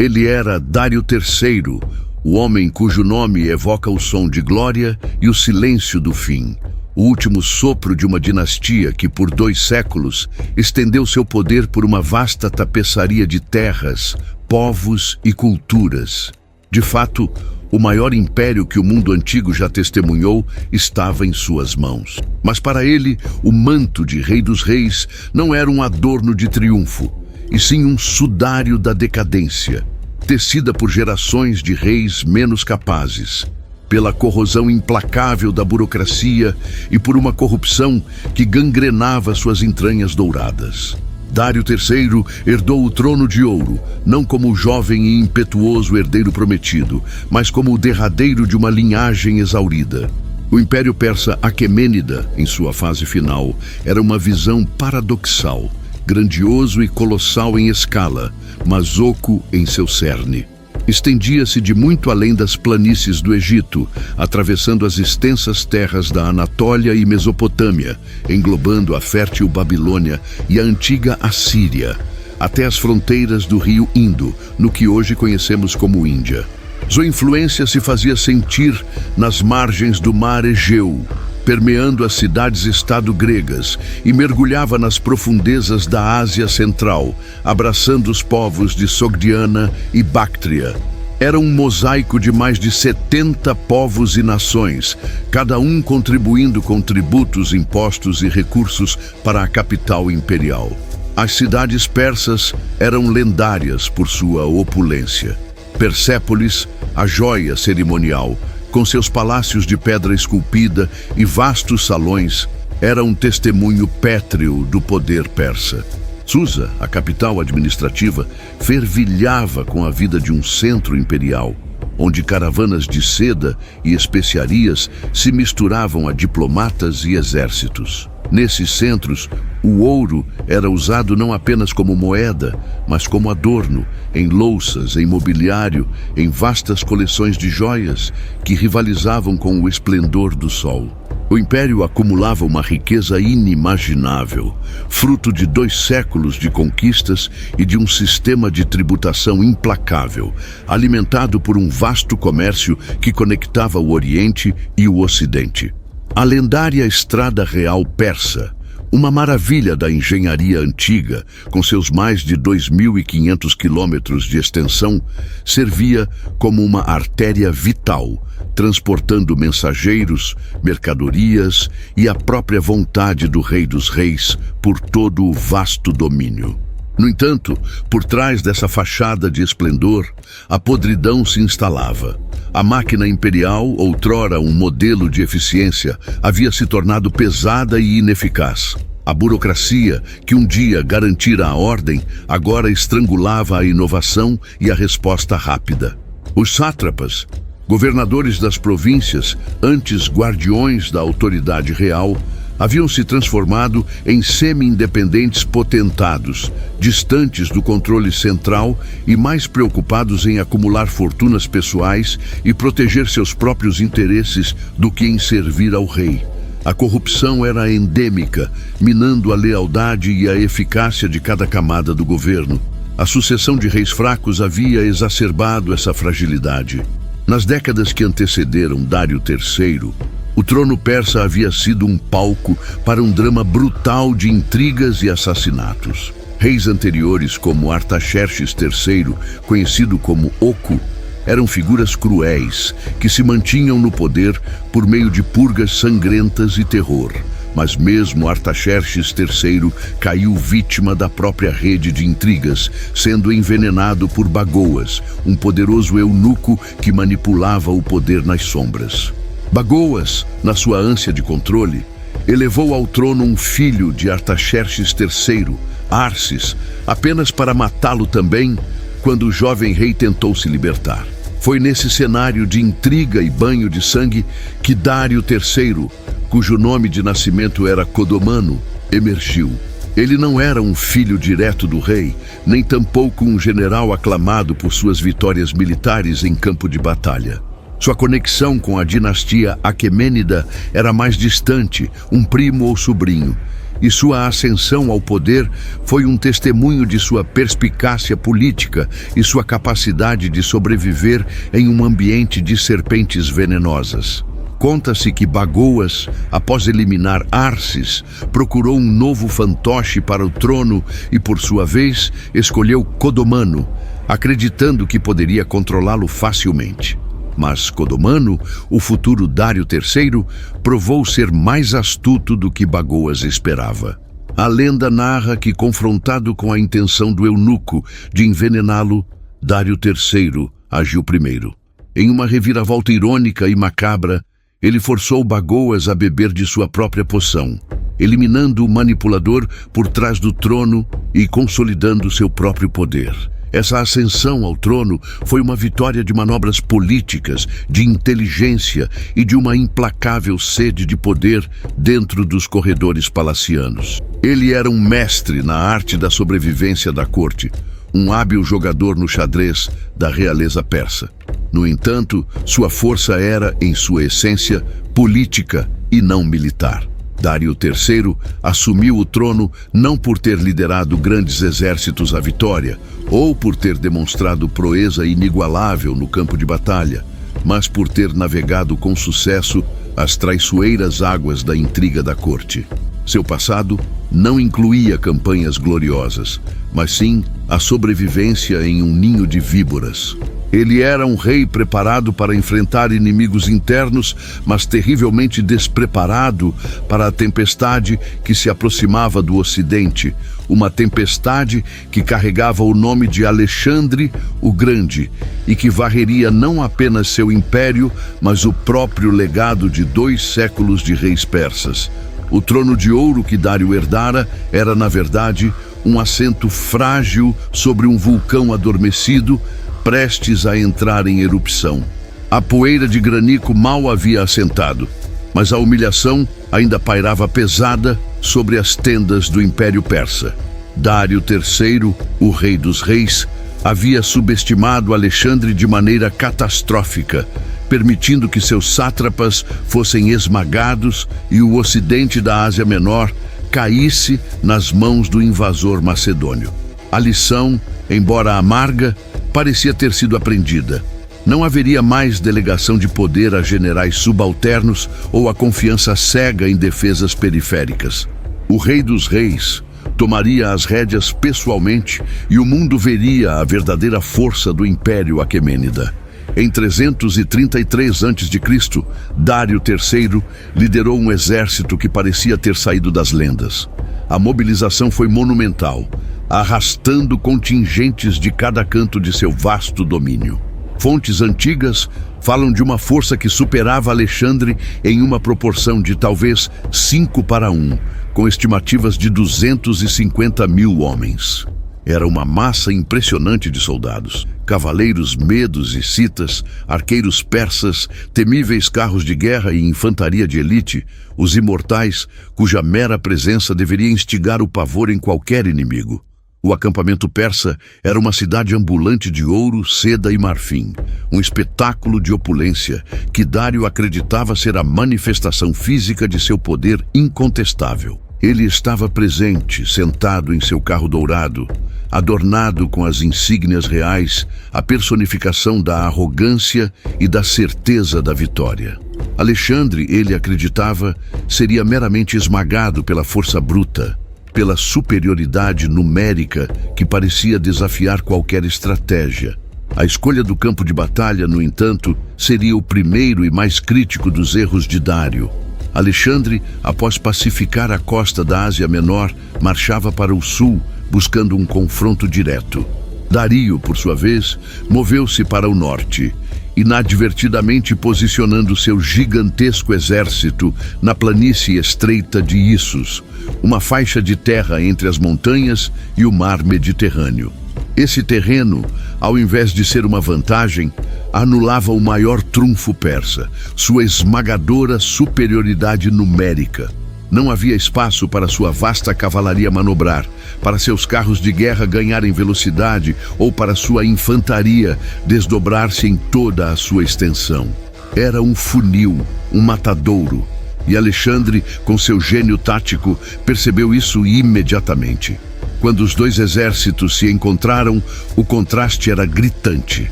Ele era Dário III, o homem cujo nome evoca o som de glória e o silêncio do fim. O último sopro de uma dinastia que, por 2 séculos, estendeu seu poder por uma vasta tapeçaria de terras, povos e culturas. De fato, o maior império que o mundo antigo já testemunhou estava em suas mãos. Mas para ele, o manto de Rei dos Reis não era um adorno de triunfo, e sim um sudário da decadência, tecida por gerações de reis menos capazes, pela corrosão implacável da burocracia e por uma corrupção que gangrenava suas entranhas douradas. Dário III herdou o trono de ouro, não como o jovem e impetuoso herdeiro prometido, mas como o derradeiro de uma linhagem exaurida. O Império Persa Aquemênida, em sua fase final, era uma visão paradoxal, grandioso e colossal em escala, mas oco em seu cerne. Estendia-se de muito além das planícies do Egito, atravessando as extensas terras da Anatólia e Mesopotâmia, englobando a fértil Babilônia e a antiga Assíria, até as fronteiras do rio Indo, no que hoje conhecemos como Índia. Sua influência se fazia sentir nas margens do mar Egeu, permeando as cidades-estado gregas, e mergulhava nas profundezas da Ásia Central, abraçando os povos de Sogdiana e Bactria. Era um mosaico de mais de 70 povos e nações, cada um contribuindo com tributos, impostos e recursos para a capital imperial. As cidades persas eram lendárias por sua opulência. Persépolis, a joia cerimonial, com seus palácios de pedra esculpida e vastos salões, era um testemunho pétreo do poder persa. Susa, a capital administrativa, fervilhava com a vida de um centro imperial, onde caravanas de seda e especiarias se misturavam a diplomatas e exércitos. Nesses centros, o ouro era usado não apenas como moeda, mas como adorno, em louças, em mobiliário, em vastas coleções de joias que rivalizavam com o esplendor do sol. O império acumulava uma riqueza inimaginável, fruto de 2 séculos de conquistas e de um sistema de tributação implacável, alimentado por um vasto comércio que conectava o Oriente e o Ocidente. A lendária Estrada Real Persa, uma maravilha da engenharia antiga, com seus mais de 2.500 quilômetros de extensão, servia como uma artéria vital, transportando mensageiros, mercadorias e a própria vontade do Rei dos Reis por todo o vasto domínio. No entanto, por trás dessa fachada de esplendor, a podridão se instalava. A máquina imperial, outrora um modelo de eficiência, havia se tornado pesada e ineficaz. A burocracia, que um dia garantira a ordem, agora estrangulava a inovação e a resposta rápida. Os sátrapas, governadores das províncias, antes guardiões da autoridade real, haviam se transformado em semi-independentes potentados, distantes do controle central e mais preocupados em acumular fortunas pessoais e proteger seus próprios interesses do que em servir ao rei. A corrupção era endêmica, minando a lealdade e a eficácia de cada camada do governo. A sucessão de reis fracos havia exacerbado essa fragilidade. Nas décadas que antecederam Dário III, o trono persa havia sido um palco para um drama brutal de intrigas e assassinatos. Reis anteriores como Artaxerxes III, conhecido como Oco, eram figuras cruéis que se mantinham no poder por meio de purgas sangrentas e terror. Mas mesmo Artaxerxes III caiu vítima da própria rede de intrigas, sendo envenenado por Bagoas, um poderoso eunuco que manipulava o poder nas sombras. Bagoas, na sua ânsia de controle, elevou ao trono um filho de Artaxerxes III, Arces, apenas para matá-lo também quando o jovem rei tentou se libertar. Foi nesse cenário de intriga e banho de sangue que Dário III, cujo nome de nascimento era Codomano, emergiu. Ele não era um filho direto do rei, nem tampouco um general aclamado por suas vitórias militares em campo de batalha. Sua conexão com a dinastia Aquemênida era mais distante, um primo ou sobrinho. e sua ascensão ao poder foi um testemunho de sua perspicácia política e sua capacidade de sobreviver em um ambiente de serpentes venenosas. Conta-se que Bagoas, após eliminar Arces, procurou um novo fantoche para o trono e, por sua vez, escolheu Codomano, acreditando que poderia controlá-lo facilmente. Mas Codomano, o futuro Dário III, provou ser mais astuto do que Bagoas esperava. A lenda narra que, confrontado com a intenção do eunuco de envenená-lo, Dário III agiu primeiro. Em uma reviravolta irônica e macabra, ele forçou Bagoas a beber de sua própria poção, eliminando o manipulador por trás do trono e consolidando seu próprio poder. Essa ascensão ao trono foi uma vitória de manobras políticas, de inteligência e de uma implacável sede de poder dentro dos corredores palacianos. Ele era um mestre na arte da sobrevivência da corte, um hábil jogador no xadrez da realeza persa. No entanto, sua força era, em sua essência, política e não militar. Dário III assumiu o trono não por ter liderado grandes exércitos à vitória, ou por ter demonstrado proeza inigualável no campo de batalha, mas por ter navegado com sucesso as traiçoeiras águas da intriga da corte. Seu passado não incluía campanhas gloriosas, mas sim a sobrevivência em um ninho de víboras. Ele era um rei preparado para enfrentar inimigos internos, mas terrivelmente despreparado para a tempestade que se aproximava do Ocidente, uma tempestade que carregava o nome de Alexandre o Grande e que varreria não apenas seu império, mas o próprio legado de 2 séculos de reis persas. O trono de ouro que Dário herdara era, na verdade, um assento frágil sobre um vulcão adormecido, prestes a entrar em erupção. A poeira de granizo mal havia assentado, mas a humilhação ainda pairava pesada sobre as tendas do Império Persa. Dário III, o rei dos reis, havia subestimado Alexandre de maneira catastrófica, permitindo que seus sátrapas fossem esmagados e o ocidente da Ásia Menor caísse nas mãos do invasor macedônio. A lição, embora amarga, parecia ter sido aprendida. Não haveria mais delegação de poder a generais subalternos ou a confiança cega em defesas periféricas. O rei dos reis tomaria as rédeas pessoalmente e o mundo veria a verdadeira força do Império Aquemênida. Em 333 a.C., Dário III liderou um exército que parecia ter saído das lendas. A mobilização foi monumental, arrastando contingentes de cada canto de seu vasto domínio. Fontes antigas falam de uma força que superava Alexandre em uma proporção de talvez 5-1, com estimativas de 250 mil homens. Era uma massa impressionante de soldados, cavaleiros medos e citas, arqueiros persas, temíveis carros de guerra e infantaria de elite, os imortais, cuja mera presença deveria instigar o pavor em qualquer inimigo. O acampamento persa era uma cidade ambulante de ouro, seda e marfim, um espetáculo de opulência que Dário acreditava ser a manifestação física de seu poder incontestável. Ele estava presente, sentado em seu carro dourado, adornado com as insígnias reais, a personificação da arrogância e da certeza da vitória. Alexandre, ele acreditava, seria meramente esmagado pela força bruta, pela superioridade numérica que parecia desafiar qualquer estratégia. A escolha do campo de batalha, no entanto, seria o primeiro e mais crítico dos erros de Dário. Alexandre, após pacificar a costa da Ásia Menor, marchava para o sul, buscando um confronto direto. Dário, por sua vez, moveu-se para o norte, inadvertidamente posicionando seu gigantesco exército na planície estreita de Issos, uma faixa de terra entre as montanhas e o mar Mediterrâneo. Esse terreno, ao invés de ser uma vantagem, anulava o maior trunfo persa, sua esmagadora superioridade numérica. Não havia espaço para sua vasta cavalaria manobrar, para seus carros de guerra ganharem velocidade ou para sua infantaria desdobrar-se em toda a sua extensão. Era um funil, um matadouro, E Alexandre, com seu gênio tático, percebeu isso imediatamente. Quando os dois exércitos se encontraram, o contraste era gritante.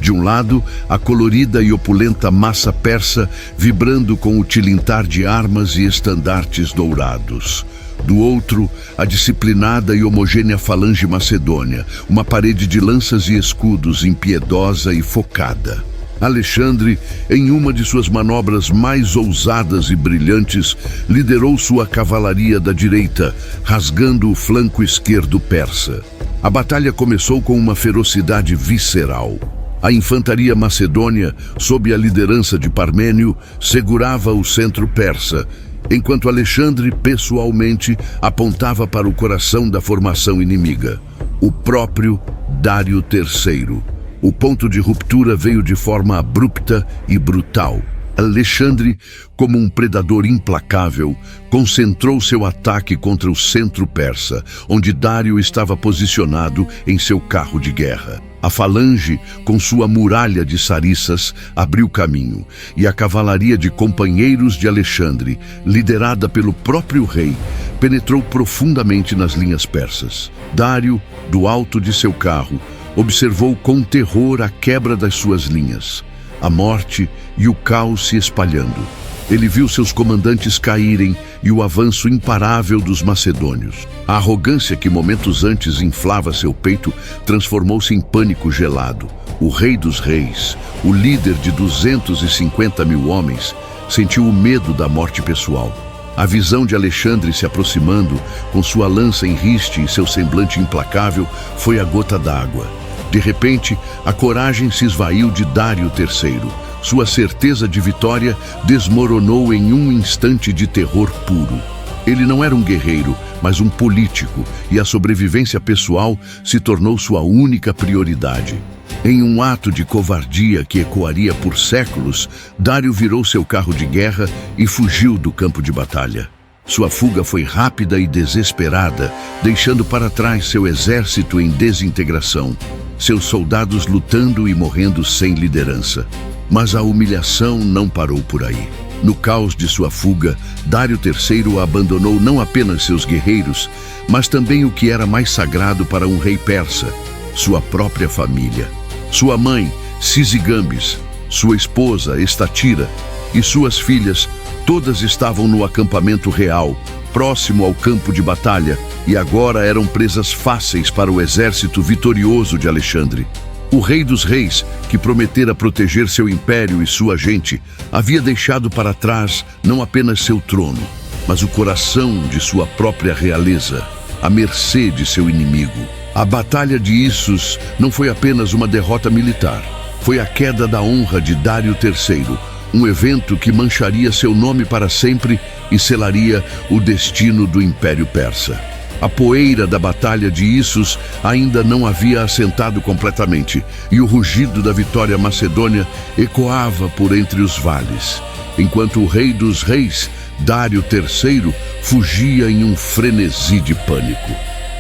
De um lado, a colorida e opulenta massa persa vibrando com o tilintar de armas e estandartes dourados. Do outro, a disciplinada e homogênea falange macedônia, uma parede de lanças e escudos impiedosa e focada. Alexandre, em uma de suas manobras mais ousadas e brilhantes, liderou sua cavalaria da direita, rasgando o flanco esquerdo persa. A batalha começou com uma ferocidade visceral. A infantaria macedônia, sob a liderança de Parmênio, segurava o centro persa, enquanto Alexandre, pessoalmente, apontava para o coração da formação inimiga, o próprio Dário III. O ponto de ruptura veio de forma abrupta e brutal. Alexandre, como um predador implacável, concentrou seu ataque contra o centro persa, onde Dário estava posicionado em seu carro de guerra. A falange, com sua muralha de sarissas, abriu caminho, e a cavalaria de companheiros de Alexandre, liderada pelo próprio rei, penetrou profundamente nas linhas persas. Dário, do alto de seu carro, observou com terror a quebra das suas linhas, a morte e o caos se espalhando. Ele viu seus comandantes caírem e o avanço imparável dos macedônios. A arrogância que momentos antes inflava seu peito transformou-se em pânico gelado. O rei dos reis, o líder de 250 mil homens, sentiu o medo da morte pessoal. A visão de Alexandre se aproximando, com sua lança em riste e seu semblante implacável, foi a gota d'água. De repente, a coragem se esvaiu de Dário III. Sua certeza de vitória desmoronou em um instante de terror puro. Ele não era um guerreiro, mas um político, e a sobrevivência pessoal se tornou sua única prioridade. Em um ato de covardia que ecoaria por séculos, Dário virou seu carro de guerra e fugiu do campo de batalha. Sua fuga foi rápida e desesperada, deixando para trás seu exército em desintegração, seus soldados lutando e morrendo sem liderança. Mas a humilhação não parou por aí. No caos de sua fuga, Dário III abandonou não apenas seus guerreiros, mas também o que era mais sagrado para um rei persa, sua própria família. Sua mãe, Sisygambis, sua esposa, Estatira, e suas filhas, todas estavam no acampamento real, próximo ao campo de batalha, e agora eram presas fáceis para o exército vitorioso de Alexandre. O rei dos reis, que prometera proteger seu império e sua gente, havia deixado para trás não apenas seu trono, mas o coração de sua própria realeza, à mercê de seu inimigo. A Batalha de Issus não foi apenas uma derrota militar, foi a queda da honra de Dário III, um evento que mancharia seu nome para sempre e selaria o destino do Império Persa. A poeira da Batalha de Issus ainda não havia assentado completamente, e o rugido da vitória macedônia ecoava por entre os vales, enquanto o rei dos reis, Dário III, fugia em um frenesi de pânico.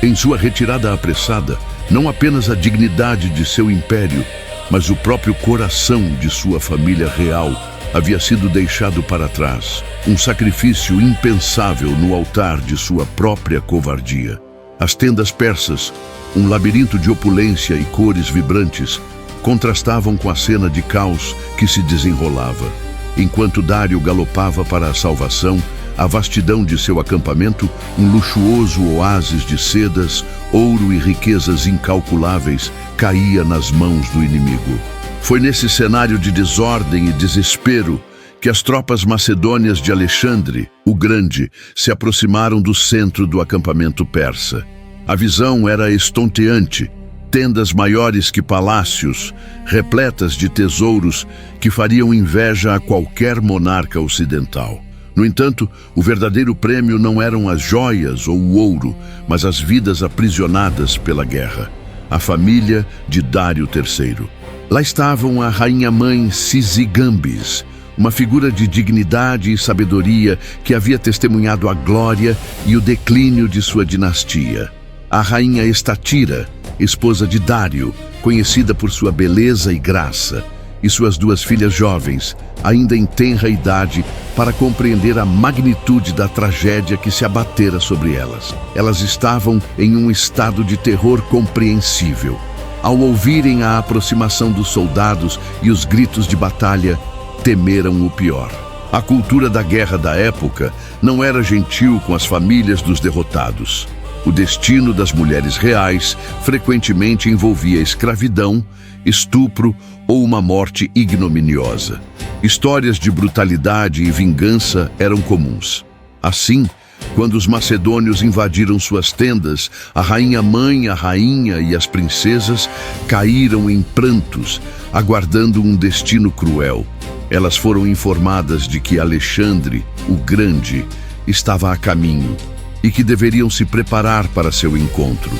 Em sua retirada apressada, não apenas a dignidade de seu império, mas o próprio coração de sua família real havia sido deixado para trás, um sacrifício impensável no altar de sua própria covardia. As tendas persas, um labirinto de opulência e cores vibrantes, contrastavam com a cena de caos que se desenrolava. Enquanto Dário galopava para a salvação, a vastidão de seu acampamento, um luxuoso oásis de sedas, ouro e riquezas incalculáveis, caía nas mãos do inimigo. Foi nesse cenário de desordem e desespero que as tropas macedônias de Alexandre, o Grande, se aproximaram do centro do acampamento persa. A visão era estonteante, tendas maiores que palácios, repletas de tesouros que fariam inveja a qualquer monarca ocidental. No entanto, o verdadeiro prêmio não eram as joias ou o ouro, mas as vidas aprisionadas pela guerra. A família de Dário III. Lá estavam a rainha-mãe Sisygambis, uma figura de dignidade e sabedoria que havia testemunhado a glória e o declínio de sua dinastia. A rainha Estatira, esposa de Dário, conhecida por sua beleza e graça, e suas duas filhas jovens, ainda em tenra idade, para compreender a magnitude da tragédia que se abatera sobre elas. Elas estavam em um estado de terror compreensível. Ao ouvirem a aproximação dos soldados e os gritos de batalha, temeram o pior. A cultura da guerra da época não era gentil com as famílias dos derrotados. O destino das mulheres reais frequentemente envolvia escravidão, estupro ou uma morte ignominiosa. Histórias de brutalidade e vingança eram comuns. Assim, quando os macedônios invadiram suas tendas, a rainha-mãe, a rainha e as princesas caíram em prantos, aguardando um destino cruel. Elas foram informadas de que Alexandre, o Grande, estava a caminho e que deveriam se preparar para seu encontro.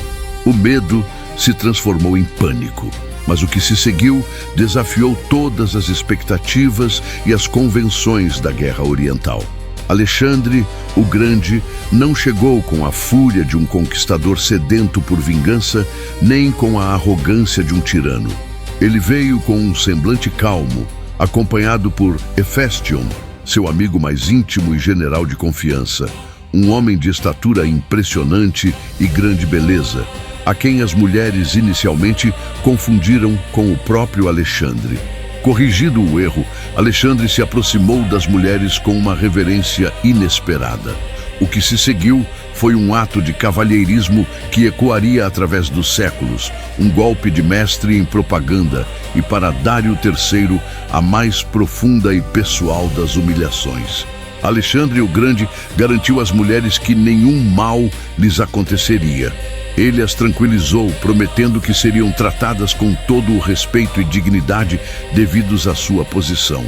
O medo se transformou em pânico, mas o que se seguiu desafiou todas as expectativas e as convenções da Guerra Oriental. Alexandre, o Grande, não chegou com a fúria de um conquistador sedento por vingança, nem com a arrogância de um tirano. Ele veio com um semblante calmo, acompanhado por Hefestion, seu amigo mais íntimo e general de confiança, um homem de estatura impressionante e grande beleza, a quem as mulheres inicialmente confundiram com o próprio Alexandre. Corrigido o erro, Alexandre se aproximou das mulheres com uma reverência inesperada. O que se seguiu foi um ato de cavalheirismo que ecoaria através dos séculos, um golpe de mestre em propaganda e, para Dário III, a mais profunda e pessoal das humilhações. Alexandre o Grande garantiu às mulheres que nenhum mal lhes aconteceria. Ele as tranquilizou, prometendo que seriam tratadas com todo o respeito e dignidade devidos à sua posição.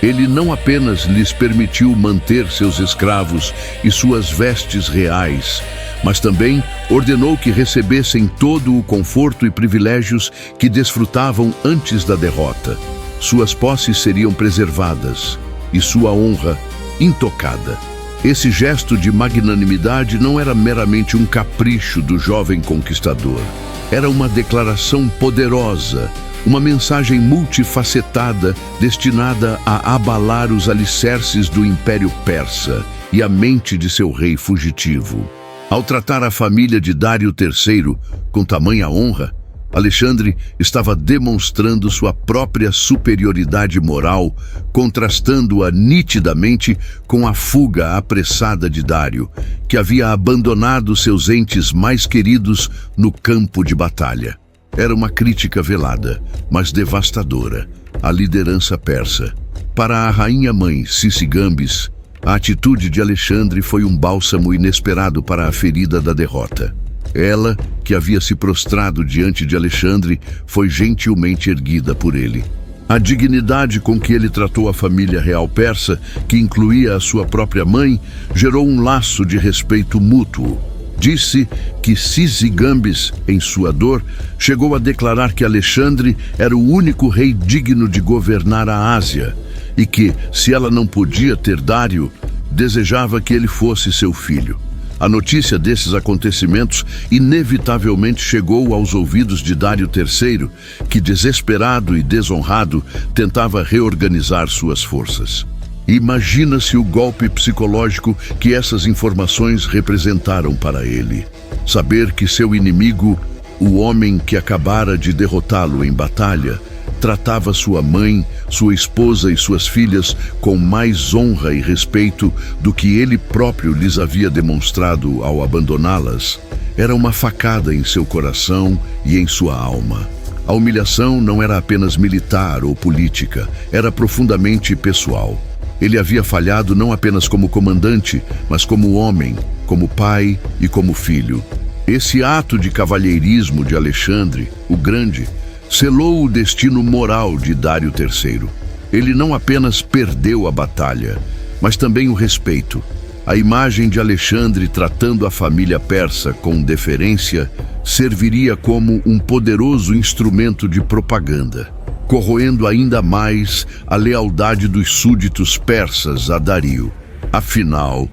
Ele não apenas lhes permitiu manter seus escravos e suas vestes reais, mas também ordenou que recebessem todo o conforto e privilégios que desfrutavam antes da derrota. Suas posses seriam preservadas e sua honra intocada. Esse gesto de magnanimidade não era meramente um capricho do jovem conquistador. Era uma declaração poderosa, uma mensagem multifacetada destinada a abalar os alicerces do Império Persa e a mente de seu rei fugitivo. Ao tratar a família de Dário III com tamanha honra, Alexandre estava demonstrando sua própria superioridade moral, contrastando-a nitidamente com a fuga apressada de Dário, que havia abandonado seus entes mais queridos no campo de batalha. Era uma crítica velada, mas devastadora, à liderança persa. Para a rainha-mãe Sisygambis, a atitude de Alexandre foi um bálsamo inesperado para a ferida da derrota. Ela, que havia se prostrado diante de Alexandre, foi gentilmente erguida por ele. A dignidade com que ele tratou a família real persa, que incluía a sua própria mãe, gerou um laço de respeito mútuo. Disse que Sisygambis, em sua dor, chegou a declarar que Alexandre era o único rei digno de governar a Ásia e que, se ela não podia ter Dário, desejava que ele fosse seu filho. A notícia desses acontecimentos inevitavelmente chegou aos ouvidos de Dário III, que, desesperado e desonrado, tentava reorganizar suas forças. Imagina-se o golpe psicológico que essas informações representaram para ele. Saber que seu inimigo, o homem que acabara de derrotá-lo em batalha, tratava sua mãe, sua esposa e suas filhas com mais honra e respeito do que ele próprio lhes havia demonstrado ao abandoná-las, era uma facada em seu coração e em sua alma. A humilhação não era apenas militar ou política, era profundamente pessoal. Ele havia falhado não apenas como comandante, mas como homem, como pai e como filho. Esse ato de cavalheirismo de Alexandre, o Grande, selou o destino moral de Dário III. Ele não apenas perdeu a batalha, mas também o respeito. A imagem de Alexandre tratando a família persa com deferência serviria como um poderoso instrumento de propaganda, corroendo ainda mais a lealdade dos súditos persas a Dário. Afinal,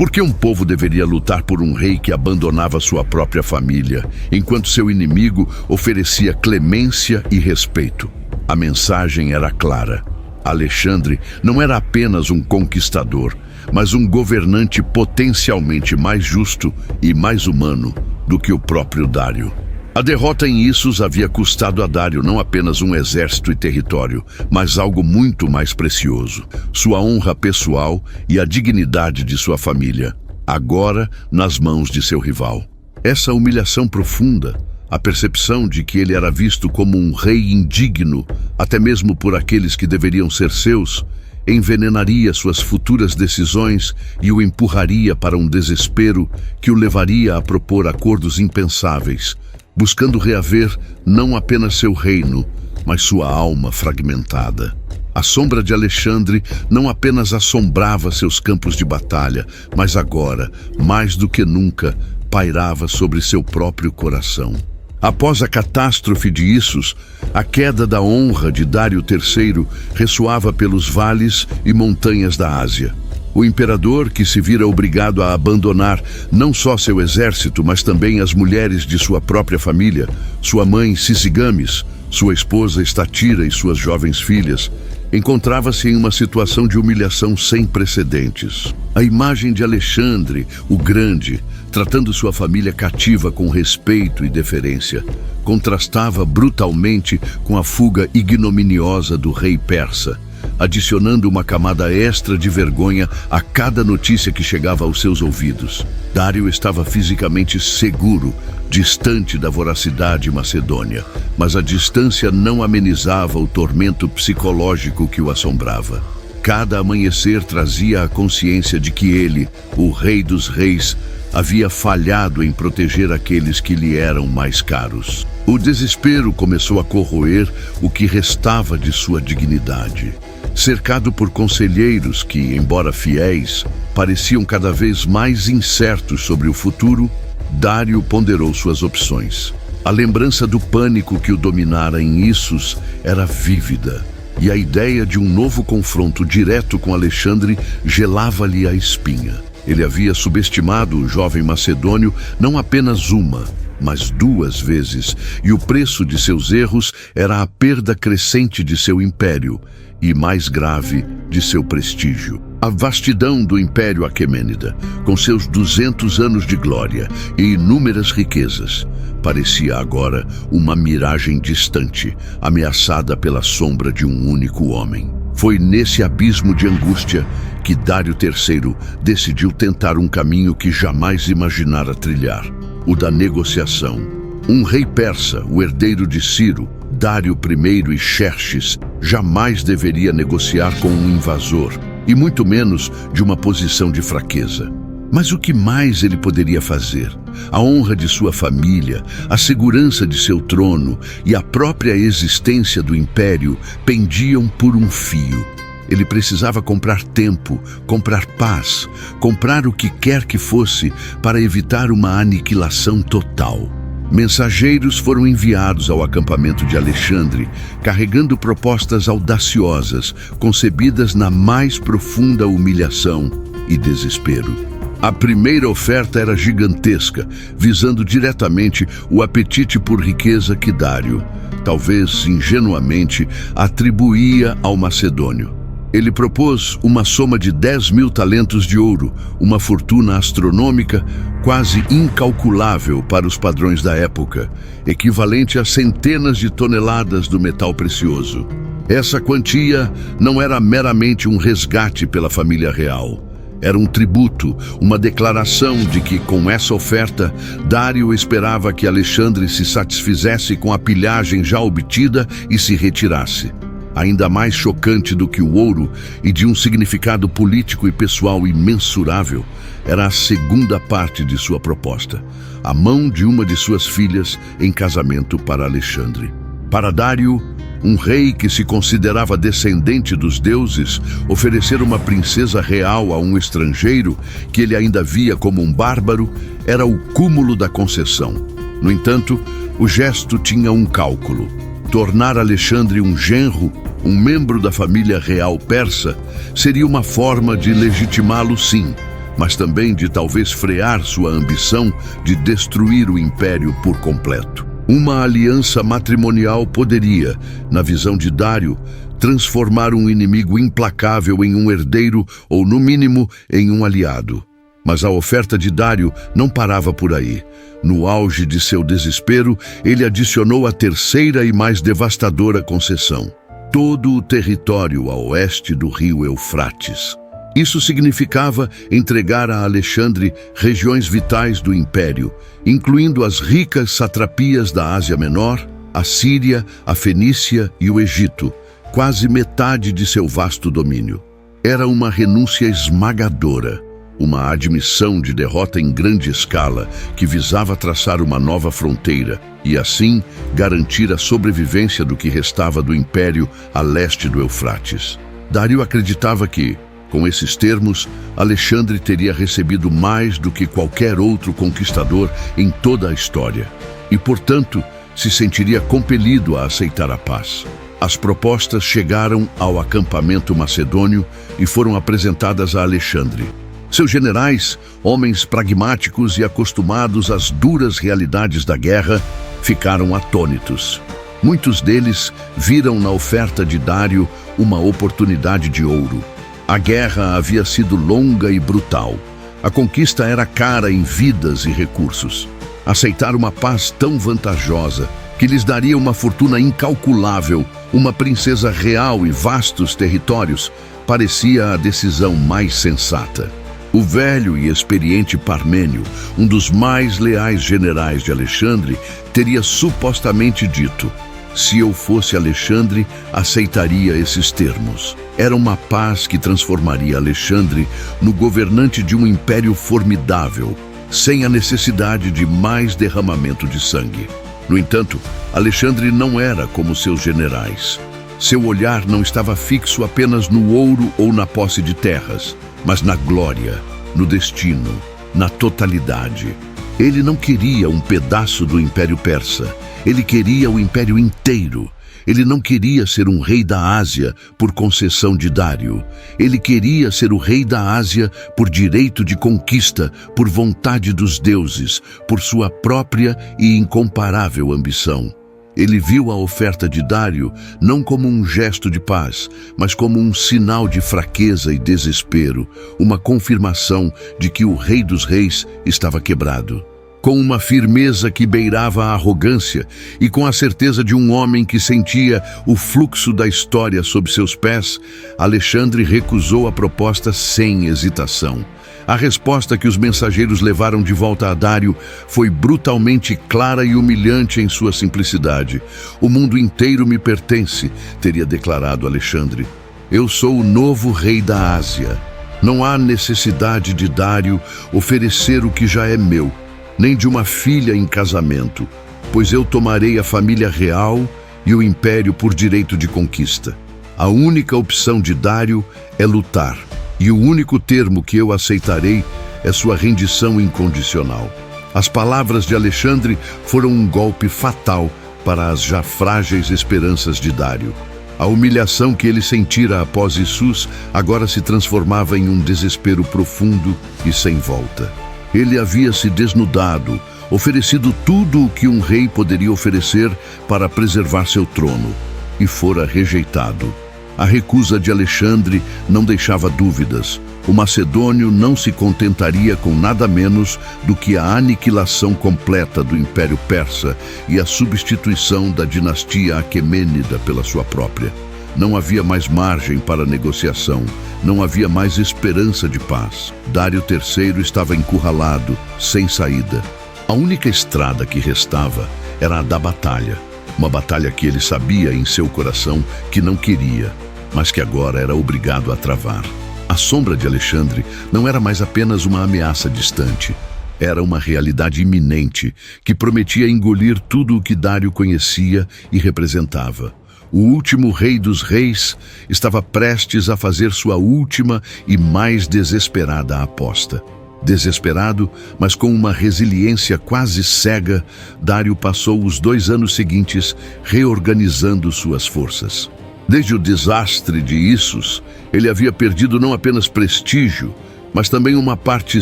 Por que um povo deveria lutar por um rei que abandonava sua própria família, enquanto seu inimigo oferecia clemência e respeito? A mensagem era clara. Alexandre não era apenas um conquistador, mas um governante potencialmente mais justo e mais humano do que o próprio Dário. A derrota em Issos havia custado a Dário não apenas um exército e território, mas algo muito mais precioso: sua honra pessoal e a dignidade de sua família, agora nas mãos de seu rival. Essa humilhação profunda, a percepção de que ele era visto como um rei indigno, até mesmo por aqueles que deveriam ser seus, envenenaria suas futuras decisões e o empurraria para um desespero que o levaria a propor acordos impensáveis, buscando reaver não apenas seu reino, mas sua alma fragmentada. A sombra de Alexandre não apenas assombrava seus campos de batalha, mas agora, mais do que nunca, pairava sobre seu próprio coração. Após a catástrofe de Issos, a queda da honra de Dário III ressoava pelos vales e montanhas da Ásia. O imperador, que se vira obrigado a abandonar não só seu exército, mas também as mulheres de sua própria família, sua mãe Sisigamis, sua esposa Estatira e suas jovens filhas, encontrava-se em uma situação de humilhação sem precedentes. A imagem de Alexandre, o Grande, tratando sua família cativa com respeito e deferência, contrastava brutalmente com a fuga ignominiosa do rei persa, adicionando uma camada extra de vergonha a cada notícia que chegava aos seus ouvidos. Dário estava fisicamente seguro, distante da voracidade macedônia, mas a distância não amenizava o tormento psicológico que o assombrava. Cada amanhecer trazia a consciência de que ele, o rei dos reis, havia falhado em proteger aqueles que lhe eram mais caros. O desespero começou a corroer o que restava de sua dignidade. Cercado por conselheiros que, embora fiéis, pareciam cada vez mais incertos sobre o futuro, Dário ponderou suas opções. A lembrança do pânico que o dominara em Issos era vívida, e a ideia de um novo confronto direto com Alexandre gelava-lhe a espinha. Ele havia subestimado o jovem macedônio não apenas uma, mas 2 vezes, e o preço de seus erros era a perda crescente de seu império e, mais grave, de seu prestígio. A vastidão do Império Aquemênida, com seus 200 anos de glória e inúmeras riquezas, parecia agora uma miragem distante, ameaçada pela sombra de um único homem. Foi nesse abismo de angústia que Dário III decidiu tentar um caminho que jamais imaginara trilhar: o da negociação. Um rei persa, o herdeiro de Ciro, Dário I e Xerxes, jamais deveria negociar com um invasor, e muito menos de uma posição de fraqueza. Mas o que mais ele poderia fazer? A honra de sua família, a segurança de seu trono e a própria existência do império pendiam por um fio. Ele precisava comprar tempo, comprar paz, comprar o que quer que fosse para evitar uma aniquilação total. Mensageiros foram enviados ao acampamento de Alexandre, carregando propostas audaciosas, concebidas na mais profunda humilhação e desespero. A primeira oferta era gigantesca, visando diretamente o apetite por riqueza que Dário, talvez ingenuamente, atribuía ao macedônio. Ele propôs uma soma de 10.000 talentos de ouro, uma fortuna astronômica quase incalculável para os padrões da época, equivalente a centenas de toneladas do metal precioso. Essa quantia não era meramente um resgate pela família real. Era um tributo, uma declaração de que, com essa oferta, Dário esperava que Alexandre se satisfizesse com a pilhagem já obtida e se retirasse. Ainda mais chocante do que o ouro e de um significado político e pessoal imensurável, era a segunda parte de sua proposta: a mão de uma de suas filhas em casamento para Alexandre. Para Dário, um rei que se considerava descendente dos deuses, oferecer uma princesa real a um estrangeiro que ele ainda via como um bárbaro era o cúmulo da concessão. No entanto, o gesto tinha um cálculo: tornar Alexandre um genro, um membro da família real persa, seria uma forma de legitimá-lo, sim, mas também de talvez frear sua ambição de destruir o império por completo. Uma aliança matrimonial poderia, na visão de Dário, transformar um inimigo implacável em um herdeiro ou, no mínimo, em um aliado. Mas a oferta de Dário não parava por aí. No auge de seu desespero, ele adicionou a terceira e mais devastadora concessão: todo o território a oeste do rio Eufrates. Isso significava entregar a Alexandre regiões vitais do império, incluindo as ricas satrapias da Ásia Menor, a Síria, a Fenícia e o Egito, quase metade de seu vasto domínio. Era uma renúncia esmagadora, uma admissão de derrota em grande escala que visava traçar uma nova fronteira e, assim, garantir a sobrevivência do que restava do império a leste do Eufrates. Dário acreditava que, com esses termos, Alexandre teria recebido mais do que qualquer outro conquistador em toda a história e, portanto, se sentiria compelido a aceitar a paz. As propostas chegaram ao acampamento macedônio e foram apresentadas a Alexandre. Seus generais, homens pragmáticos e acostumados às duras realidades da guerra, ficaram atônitos. Muitos deles viram na oferta de Dário uma oportunidade de ouro. A guerra havia sido longa e brutal. A conquista era cara em vidas e recursos. Aceitar uma paz tão vantajosa, que lhes daria uma fortuna incalculável, uma princesa real e vastos territórios, parecia a decisão mais sensata. O velho e experiente Parmênio, um dos mais leais generais de Alexandre, teria supostamente dito: se eu fosse Alexandre, aceitaria esses termos. Era uma paz que transformaria Alexandre no governante de um império formidável, sem a necessidade de mais derramamento de sangue. No entanto, Alexandre não era como seus generais. Seu olhar não estava fixo apenas no ouro ou na posse de terras, mas na glória, no destino, na totalidade. Ele não queria um pedaço do Império Persa. Ele queria o império inteiro. Ele não queria ser um rei da Ásia por concessão de Dário. Ele queria ser o rei da Ásia por direito de conquista, por vontade dos deuses, por sua própria e incomparável ambição. Ele viu a oferta de Dário não como um gesto de paz, mas como um sinal de fraqueza e desespero, uma confirmação de que o Rei dos Reis estava quebrado. Com uma firmeza que beirava a arrogância e com a certeza de um homem que sentia o fluxo da história sob seus pés, Alexandre recusou a proposta sem hesitação. A resposta que os mensageiros levaram de volta a Dário foi brutalmente clara e humilhante em sua simplicidade. "O mundo inteiro me pertence", teria declarado Alexandre. "Eu sou o novo rei da Ásia. Não há necessidade de Dário oferecer o que já é meu, nem de uma filha em casamento, pois eu tomarei a família real e o império por direito de conquista. A única opção de Dário é lutar, e o único termo que eu aceitarei é sua rendição incondicional." As palavras de Alexandre foram um golpe fatal para as já frágeis esperanças de Dário. A humilhação que ele sentira após Issus agora se transformava em um desespero profundo e sem volta. Ele havia se desnudado, oferecido tudo o que um rei poderia oferecer para preservar seu trono, e fora rejeitado. A recusa de Alexandre não deixava dúvidas. O macedônio não se contentaria com nada menos do que a aniquilação completa do Império Persa e a substituição da dinastia aquemênida pela sua própria. Não havia mais margem para negociação, não havia mais esperança de paz. Dário III estava encurralado, sem saída. A única estrada que restava era a da batalha. Uma batalha que ele sabia em seu coração que não queria, mas que agora era obrigado a travar. A sombra de Alexandre não era mais apenas uma ameaça distante. Era uma realidade iminente que prometia engolir tudo o que Dário conhecia e representava. O último rei dos reis estava prestes a fazer sua última e mais desesperada aposta. Desesperado, mas com uma resiliência quase cega, Dário passou os 2 anos seguintes reorganizando suas forças. Desde o desastre de Issus, ele havia perdido não apenas prestígio, mas também uma parte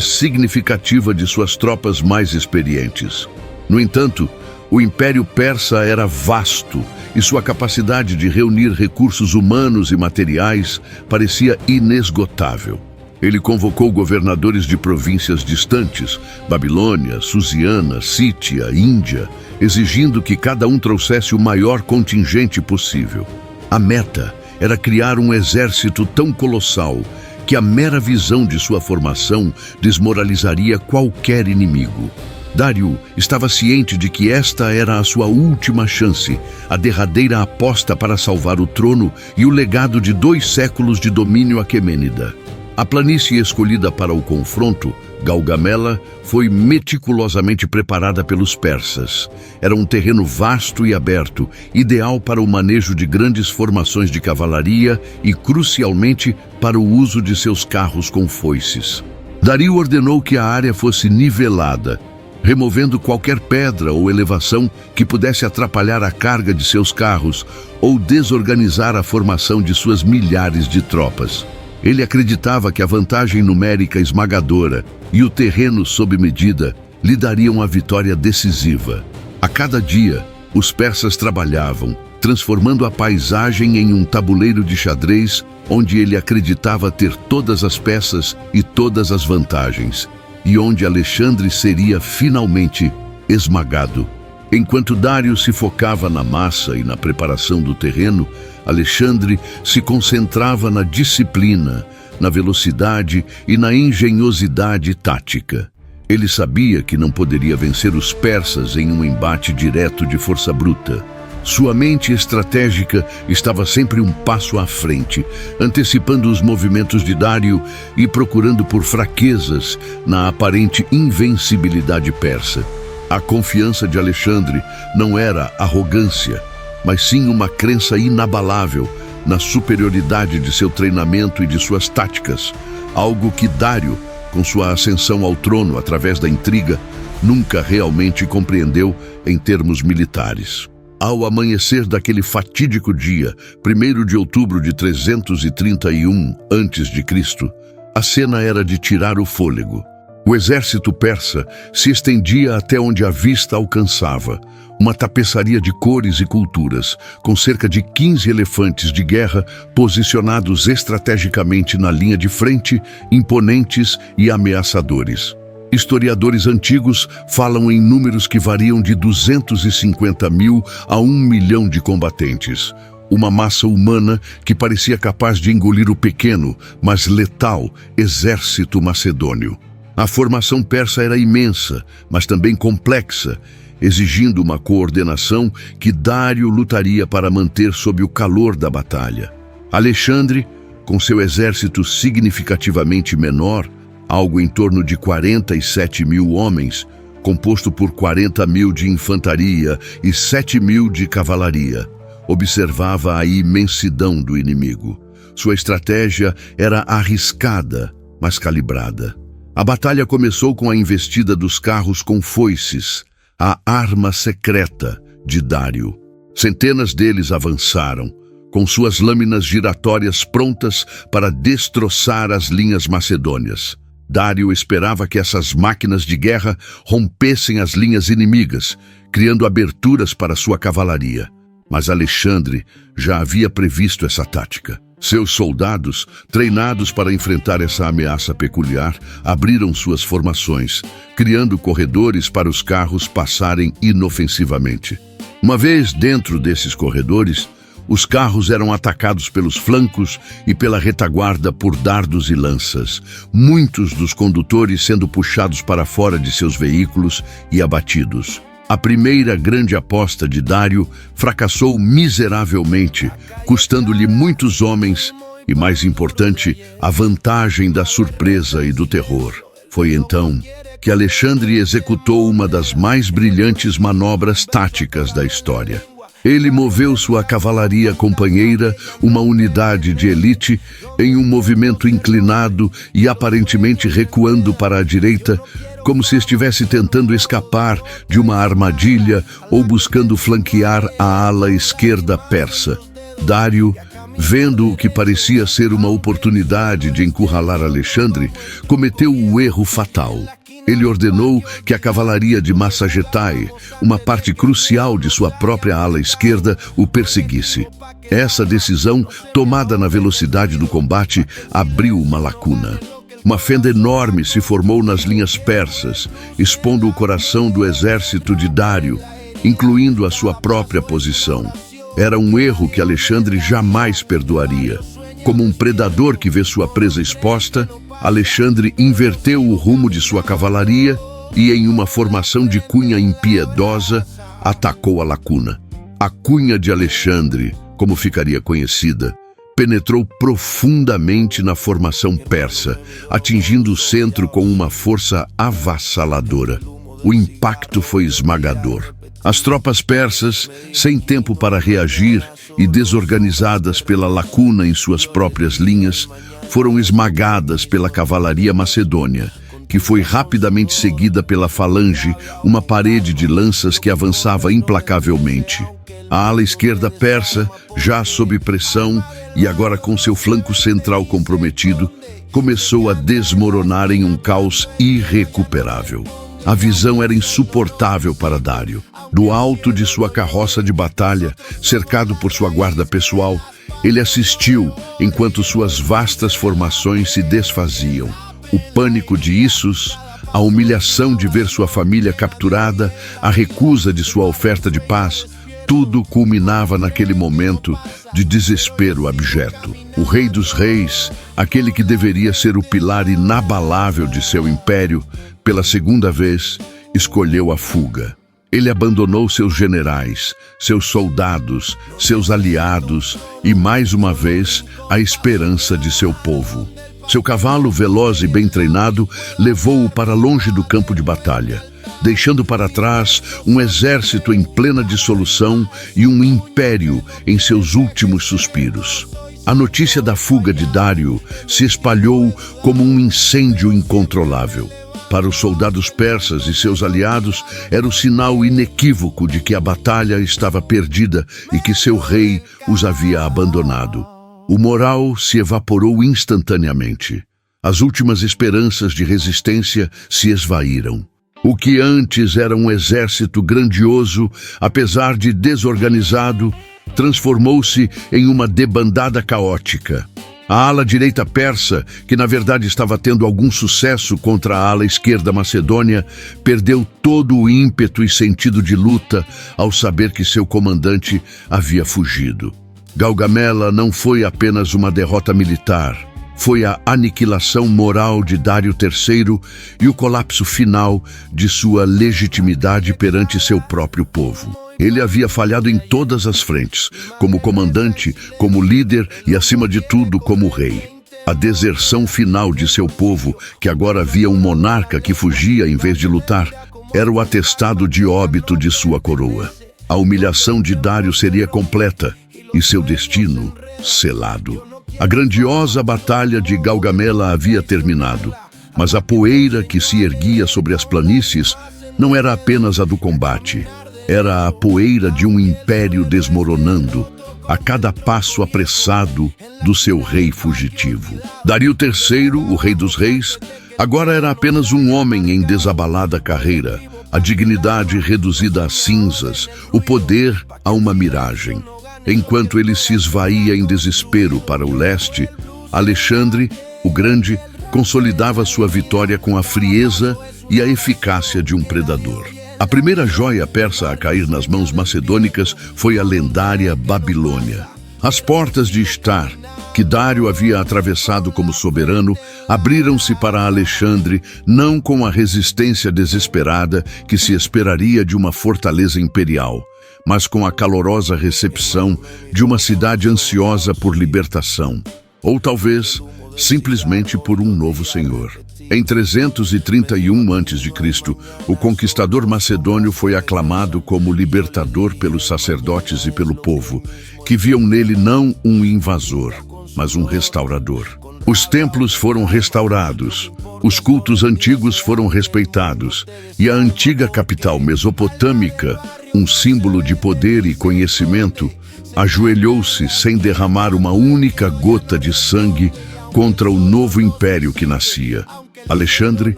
significativa de suas tropas mais experientes. No entanto, o Império Persa era vasto e sua capacidade de reunir recursos humanos e materiais parecia inesgotável. Ele convocou governadores de províncias distantes, Babilônia, Susiana, Sítia, Índia, exigindo que cada um trouxesse o maior contingente possível. A meta era criar um exército tão colossal que a mera visão de sua formação desmoralizaria qualquer inimigo. Dário estava ciente de que esta era a sua última chance, a derradeira aposta para salvar o trono e o legado de 2 séculos de domínio aquemênida. A planície escolhida para o confronto, Gaugamela, foi meticulosamente preparada pelos persas. Era um terreno vasto e aberto, ideal para o manejo de grandes formações de cavalaria e, crucialmente, para o uso de seus carros com foices. Dário ordenou que a área fosse nivelada, removendo qualquer pedra ou elevação que pudesse atrapalhar a carga de seus carros ou desorganizar a formação de suas milhares de tropas. Ele acreditava que a vantagem numérica esmagadora e o terreno sob medida lhe dariam a vitória decisiva. A cada dia, os persas trabalhavam, transformando a paisagem em um tabuleiro de xadrez onde ele acreditava ter todas as peças e todas as vantagens, e onde Alexandre seria finalmente esmagado. Enquanto Dário se focava na massa e na preparação do terreno, Alexandre se concentrava na disciplina, na velocidade e na engenhosidade tática. Ele sabia que não poderia vencer os persas em um embate direto de força bruta. Sua mente estratégica estava sempre um passo à frente, antecipando os movimentos de Dário e procurando por fraquezas na aparente invencibilidade persa. A confiança de Alexandre não era arrogância, mas sim uma crença inabalável na superioridade de seu treinamento e de suas táticas, algo que Dário, com sua ascensão ao trono através da intriga, nunca realmente compreendeu em termos militares. Ao amanhecer daquele fatídico dia, 1º de outubro de 331 a.C., a cena era de tirar o fôlego. O exército persa se estendia até onde a vista alcançava, uma tapeçaria de cores e culturas, com cerca de 15 elefantes de guerra posicionados estrategicamente na linha de frente, imponentes e ameaçadores. Historiadores antigos falam em números que variam de 250 mil a 1 milhão de combatentes. Uma massa humana que parecia capaz de engolir o pequeno, mas letal, exército macedônio. A formação persa era imensa, mas também complexa, exigindo uma coordenação que Dário lutaria para manter sob o calor da batalha. Alexandre, com seu exército significativamente menor, algo em torno de 47 mil homens, composto por 40 mil de infantaria e 7 mil de cavalaria, observava a imensidão do inimigo. Sua estratégia era arriscada, mas calibrada. A batalha começou com a investida dos carros com foices, a arma secreta de Dário. Centenas deles avançaram, com suas lâminas giratórias prontas para destroçar as linhas macedônias. Dário esperava que essas máquinas de guerra rompessem as linhas inimigas, criando aberturas para sua cavalaria. Mas Alexandre já havia previsto essa tática. Seus soldados, treinados para enfrentar essa ameaça peculiar, abriram suas formações, criando corredores para os carros passarem inofensivamente. Uma vez dentro desses corredores, os carros eram atacados pelos flancos e pela retaguarda por dardos e lanças, muitos dos condutores sendo puxados para fora de seus veículos e abatidos. A primeira grande aposta de Dário fracassou miseravelmente, custando-lhe muitos homens e, mais importante, a vantagem da surpresa e do terror. Foi então que Alexandre executou uma das mais brilhantes manobras táticas da história. Ele moveu sua cavalaria companheira, uma unidade de elite, em um movimento inclinado e aparentemente recuando para a direita, como se estivesse tentando escapar de uma armadilha ou buscando flanquear a ala esquerda persa. Dário Vendo o que parecia ser uma oportunidade de encurralar Alexandre, cometeu o erro fatal. Ele ordenou que a cavalaria de Massagetai, uma parte crucial de sua própria ala esquerda, o perseguisse. Essa decisão, tomada na velocidade do combate, abriu uma lacuna. Uma fenda enorme se formou nas linhas persas, expondo o coração do exército de Dário, incluindo a sua própria posição. Era um erro que Alexandre jamais perdoaria. Como um predador que vê sua presa exposta, Alexandre inverteu o rumo de sua cavalaria e, em uma formação de cunha impiedosa, atacou a lacuna. A cunha de Alexandre, como ficaria conhecida, penetrou profundamente na formação persa, atingindo o centro com uma força avassaladora. O impacto foi esmagador. As tropas persas, sem tempo para reagir e desorganizadas pela lacuna em suas próprias linhas, foram esmagadas pela cavalaria macedônia, que foi rapidamente seguida pela falange, uma parede de lanças que avançava implacavelmente. A ala esquerda persa, já sob pressão e agora com seu flanco central comprometido, começou a desmoronar em um caos irrecuperável. A visão era insuportável para Dário. Do alto de sua carroça de batalha, cercado por sua guarda pessoal, ele assistiu enquanto suas vastas formações se desfaziam. O pânico de Issus, a humilhação de ver sua família capturada, a recusa de sua oferta de paz, tudo culminava naquele momento de desespero abjeto. O rei dos reis, aquele que deveria ser o pilar inabalável de seu império, pela segunda vez, escolheu a fuga. Ele abandonou seus generais, seus soldados, seus aliados e, mais uma vez, a esperança de seu povo. Seu cavalo, veloz e bem treinado, levou-o para longe do campo de batalha, deixando para trás um exército em plena dissolução e um império em seus últimos suspiros. A notícia da fuga de Dário se espalhou como um incêndio incontrolável. Para os soldados persas e seus aliados, era o sinal inequívoco de que a batalha estava perdida e que seu rei os havia abandonado. O moral se evaporou instantaneamente. As últimas esperanças de resistência se esvaíram. O que antes era um exército grandioso, apesar de desorganizado, transformou-se em uma debandada caótica. A ala direita persa, que na verdade estava tendo algum sucesso contra a ala esquerda macedônia, perdeu todo o ímpeto e sentido de luta ao saber que seu comandante havia fugido. Gaugamela não foi apenas uma derrota militar, foi a aniquilação moral de Dário III e o colapso final de sua legitimidade perante seu próprio povo. Ele havia falhado em todas as frentes, como comandante, como líder e, acima de tudo, como rei. A deserção final de seu povo, que agora via um monarca que fugia em vez de lutar, era o atestado de óbito de sua coroa. A humilhação de Dário seria completa e seu destino selado. A grandiosa batalha de Gaugamela havia terminado, mas a poeira que se erguia sobre as planícies não era apenas a do combate. Era a poeira de um império desmoronando a cada passo apressado do seu rei fugitivo. Dário III, o rei dos reis, agora era apenas um homem em desabalada carreira, a dignidade reduzida a cinzas, o poder a uma miragem. Enquanto ele se esvaía em desespero para o leste, Alexandre, o Grande, consolidava sua vitória com a frieza e a eficácia de um predador. A primeira joia persa a cair nas mãos macedônicas foi a lendária Babilônia. As portas de Ishtar, que Dário havia atravessado como soberano, abriram-se para Alexandre não com a resistência desesperada que se esperaria de uma fortaleza imperial, mas com a calorosa recepção de uma cidade ansiosa por libertação, ou talvez simplesmente por um novo senhor. Em 331 a.C., o conquistador macedônio foi aclamado como libertador pelos sacerdotes e pelo povo, que viam nele não um invasor, mas um restaurador. Os templos foram restaurados, os cultos antigos foram respeitados, e a antiga capital mesopotâmica um símbolo de poder e conhecimento, ajoelhou-se sem derramar uma única gota de sangue contra o novo império que nascia. Alexandre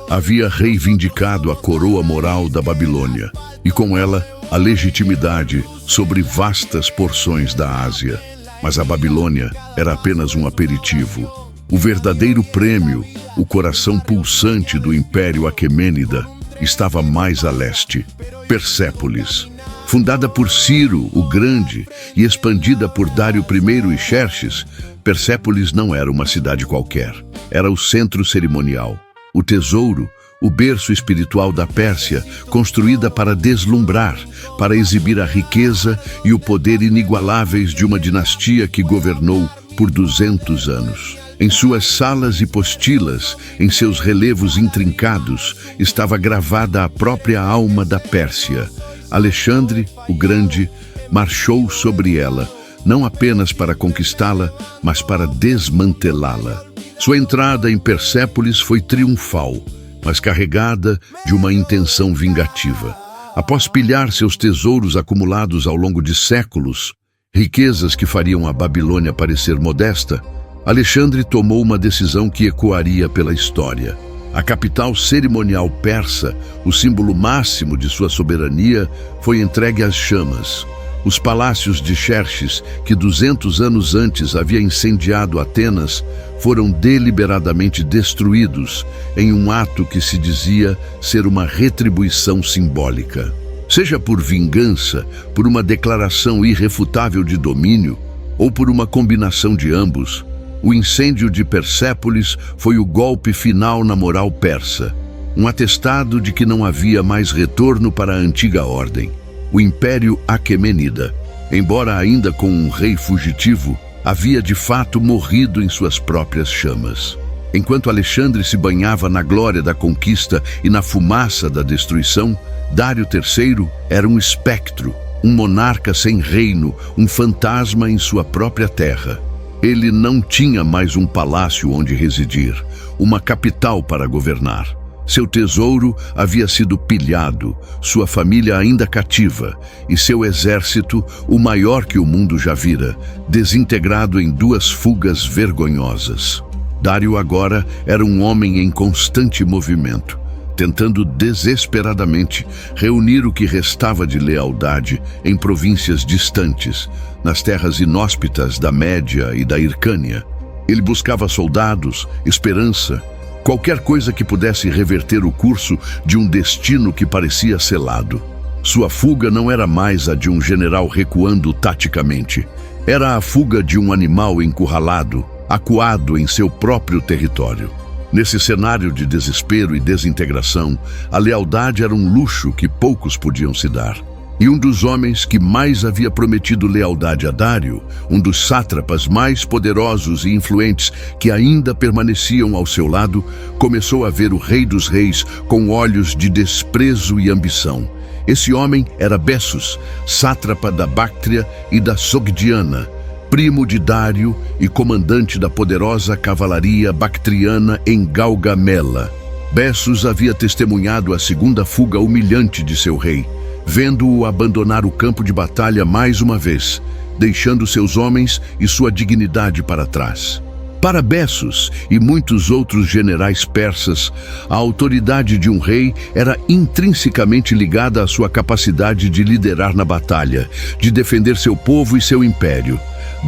havia reivindicado a coroa moral da Babilônia e, com ela, a legitimidade sobre vastas porções da Ásia. Mas a Babilônia era apenas um aperitivo. O verdadeiro prêmio, o coração pulsante do Império Aquemênida, estava mais a leste, Persépolis. Fundada por Ciro o Grande e expandida por Dário I e Xerxes, Persépolis não era uma cidade qualquer. Era o centro cerimonial, o tesouro, o berço espiritual da Pérsia, construída para deslumbrar, para exibir a riqueza e o poder inigualáveis de uma dinastia que governou por 200 anos. Em suas salas e postilas, em seus relevos intrincados, estava gravada a própria alma da Pérsia. Alexandre, o Grande, marchou sobre ela, não apenas para conquistá-la, mas para desmantelá-la. Sua entrada em Persépolis foi triunfal, mas carregada de uma intenção vingativa. Após pilhar seus tesouros acumulados ao longo de séculos, riquezas que fariam a Babilônia parecer modesta, Alexandre tomou uma decisão que ecoaria pela história. A capital cerimonial persa, o símbolo máximo de sua soberania, foi entregue às chamas. Os palácios de Xerxes, que 200 anos antes havia incendiado Atenas, foram deliberadamente destruídos em um ato que se dizia ser uma retribuição simbólica. Seja por vingança, por uma declaração irrefutável de domínio, ou por uma combinação de ambos, o incêndio de Persépolis foi o golpe final na moral persa, um atestado de que não havia mais retorno para a antiga ordem. O Império Aquemênida, embora ainda com um rei fugitivo, havia de fato morrido em suas próprias chamas. Enquanto Alexandre se banhava na glória da conquista e na fumaça da destruição, Dário III era um espectro, um monarca sem reino, um fantasma em sua própria terra. Ele não tinha mais um palácio onde residir, uma capital para governar. Seu tesouro havia sido pilhado, sua família ainda cativa, e seu exército, o maior que o mundo já vira, desintegrado em 2 fugas vergonhosas. Dário agora era um homem em constante movimento, tentando desesperadamente reunir o que restava de lealdade em províncias distantes, nas terras inóspitas da Média e da Hircânia. Ele buscava soldados, esperança, qualquer coisa que pudesse reverter o curso de um destino que parecia selado. Sua fuga não era mais a de um general recuando taticamente. Era a fuga de um animal encurralado, acuado em seu próprio território. Nesse cenário de desespero e desintegração, a lealdade era um luxo que poucos podiam se dar. E um dos homens que mais havia prometido lealdade a Dário, um dos sátrapas mais poderosos e influentes que ainda permaneciam ao seu lado, começou a ver o Rei dos Reis com olhos de desprezo e ambição. Esse homem era Bessus, sátrapa da Báctria e da Sogdiana, primo de Dário e comandante da poderosa cavalaria bactriana em Gaugamela. Bessus havia testemunhado a segunda fuga humilhante de seu rei, vendo-o abandonar o campo de batalha mais uma vez, deixando seus homens e sua dignidade para trás. Para Bessus e muitos outros generais persas, a autoridade de um rei era intrinsecamente ligada à sua capacidade de liderar na batalha, de defender seu povo e seu império.